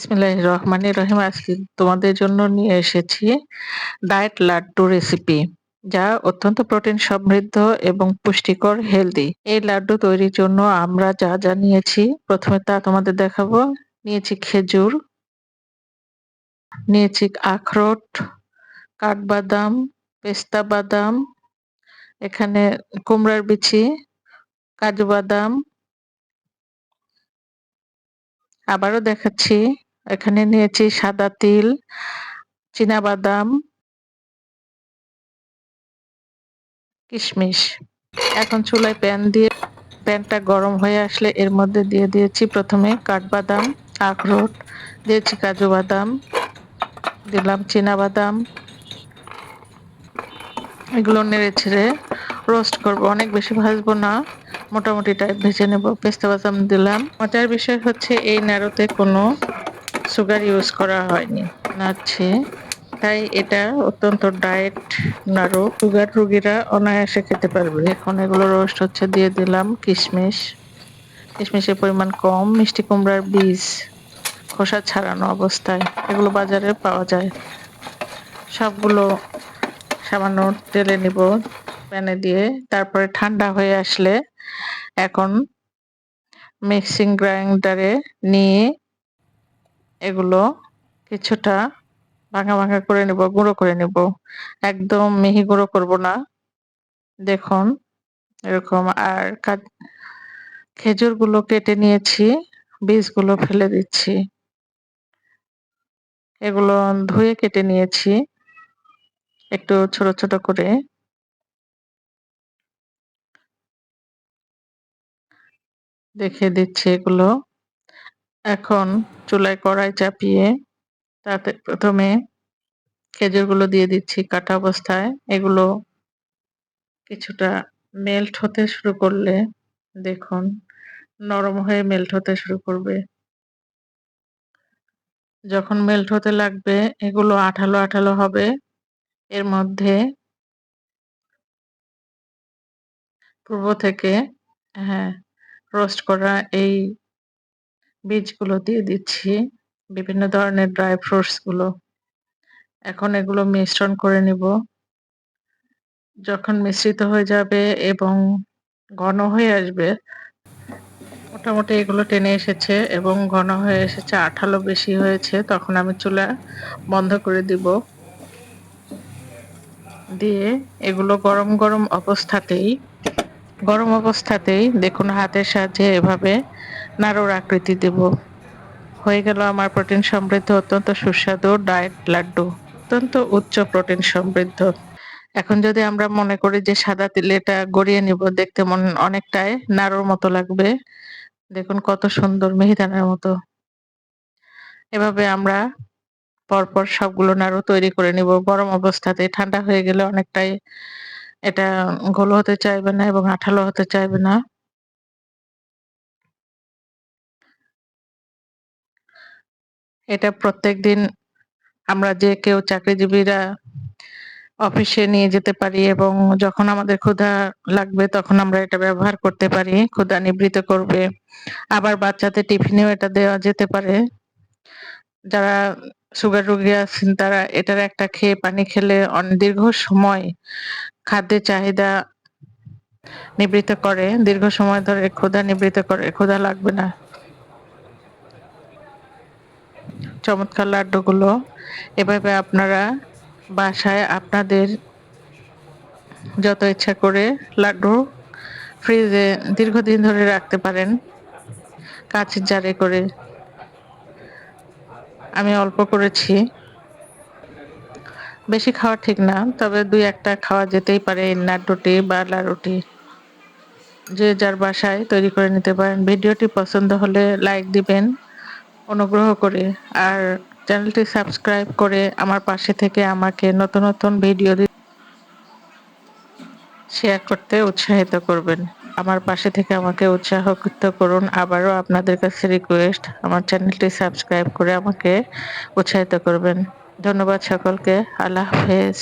বিসমিল্লাহির রহমানির রহিম। আজকে তোমাদের জন্য নিয়ে এসেছি ডায়েট লাড্ডু রেসিপি, যা অত্যন্ত প্রোটিন সমৃদ্ধ এবং পুষ্টিকর হেলদি। এই লাড্ডু তৈরির জন্য আমরা যা যা নিয়েছি প্রথমে তা তোমাদের দেখাবো। নিয়েছি খেজুর, নিয়েছি আখরোট, কাঠবাদাম, পেস্তা বাদাম, এখানে কুমড়ার বিচি, কাজু বাদাম। আবারও দেখাচ্ছি, এখানে নিয়েছি সাদা তিল, চীনা বাদাম, কিশমিশ। এখন চুলায় প্যানটা গরম হয়ে আসলে এর মধ্যে দিয়ে দিয়েছি প্রথমে কাঠবাদাম, আখরোট, দিয়েছি কাজু বাদাম, দিলাম চীনা বাদাম। এগুলো নেড়ে ছেড়ে রোস্ট করব, অনেক বেশি ভাজবো না, মোটামুটি টাইপ ভেজে নেব। পেস্তা বাদাম দিলাম। মজার বিষয় হচ্ছে এই নাড়ুতে কোনো সুগার ইউজ করা হয়নি, নাড়ছে, তাই এটা অত্যন্ত ডায়েট নাড়ু, সুগার রোগীরা অনায়াসে খেতে পারবে। এখন এগুলো রোস্ট হচ্ছে, দিয়ে দিলাম কিশমিশ। কিশমিশের পরিমাণ কম। মিষ্টি কুমড়ার বীজ খোসা ছাড়ানো অবস্থায়, এগুলো বাজারে পাওয়া যায়। সবগুলো সামান্য টেলে নিব প্যানে দিয়ে। তারপরে ঠান্ডা হয়ে আসলে এখন মিক্সিং গ্রাইন্ডারে নিয়ে এগুলো কিছুটা ভাঙা ভাঙা করে নেব, গুঁড়ো করে নেব। একদম মিহি গুঁড়ো করব না, দেখুন এরকম। আর খেজুরগুলো কেটে নিয়েছি, বীজগুলো ফেলে দিচ্ছি। এগুলো ধুয়ে কেটে নিয়েছি একটু ছোট ছোট করে। দেখিয়ে দিচ্ছি এগুলো। এখন চুলায় কড়াই চাপিয়ে তাতে প্রথমে খেজুরগুলো দিয়ে দিচ্ছি কাটা অবস্থায়। এগুলো কিছুটা মেল্ট হতে শুরু করলে দেখুন নরম হয়ে মেল্ট হতে শুরু করবে। যখন মেল্ট হতে লাগবে, এগুলো আঠালো আঠালো হবে, এর মধ্যে পূর্ব থেকে হ্যাঁ রোস্ট করা এই বীজগুলো দিয়ে দিচ্ছি, বিভিন্ন ধরনের ড্রাই ফ্রুটস গুলো। এখন এগুলো মিশ্রণ করে নিব। যখন মিশ্রিত হয়ে যাবে এবং ঘন হয়ে আসবে, মোটামুটি এগুলো টেনে এসেছে এবং ঘন হয়ে এসেছে, আঠালো বেশি হয়েছে, তখন আমি চুলা বন্ধ করে দিব। দিয়ে এগুলো গরম অবস্থাতেই দেখুন হাতের সাহায্যে এভাবে নাড়ুর আকৃতি দেব। হয়ে গেল আমার প্রোটিন সমৃদ্ধ অত্যন্ত সুস্বাদু ডায়েট লাড্ডু, অত্যন্ত উচ্চ প্রোটিন সমৃদ্ধ। এখন যদি আমরা মনে করি যে সাদা তিলে এটা গড়িয়ে নিব, দেখতে অনেকটাই নাড়ুর মতো লাগবে। দেখুন কত সুন্দর মিহিদানার মতো। এভাবে আমরা পরপর সবগুলো নাড়ু তৈরি করে নিব গরম অবস্থাতে। ঠান্ডা হয়ে গেলে অনেকটাই এটা ঘোল হতে চাইবে না এবং আঠালো হতে চাইবে না। এটা প্রত্যেকদিন আমরা যে কেউ চাকরিজীবীরা অফিসে নিয়ে যেতে পারি এবং যখন আমাদের ক্ষুধা লাগবে তখন আমরা এটা ব্যবহার করতে পারি, ক্ষুধা নিবৃত্ত করবে। আবার বাচ্চাদের টিফিনেও এটা দেওয়া যেতে পারে। যারা সুগার রোগী আছেন তারা এটার একটা খেয়ে পানি খেলে দীর্ঘ সময় খাদ্যের চাহিদা নিবৃত্ত করে, দীর্ঘ সময় ধরে ক্ষুধা নিবৃত্ত করে, ক্ষুধা লাগবে না। চমৎকার লাড্ডুগুলো এভাবে আপনারা বাসায় আপনাদের যত ইচ্ছা করে লাড্ডু ফ্রিজে দীর্ঘদিন ধরে রাখতে পারেন, কাঁচের জারে করে। আমি অল্প করেছি, বেশি খাওয়া ঠিক না, তবে দুই একটা খাওয়া যেতেই পারে এই লাড্ডুটি বা লাড়ুটি। যে যার বাসায় তৈরি করে নিতে পারেন। ভিডিওটি পছন্দ হলে লাইক দিবেন অনুগ্রহ করে, আর চ্যানেলটি সাবস্ক্রাইব করে আমার পাশে থেকে আমাকে নতুন নতুন ভিডিও শেয়ার করতে উৎসাহিত করবেন। আমার পাশে থেকে আমাকে উৎসাহিত করুন। আবারও আপনাদের কাছে রিকোয়েস্ট, আমার চ্যানেলটি সাবস্ক্রাইব করে আমাকে উৎসাহিত করবেন। ধন্যবাদ সকলকে। আল্লাহ হাফেজ।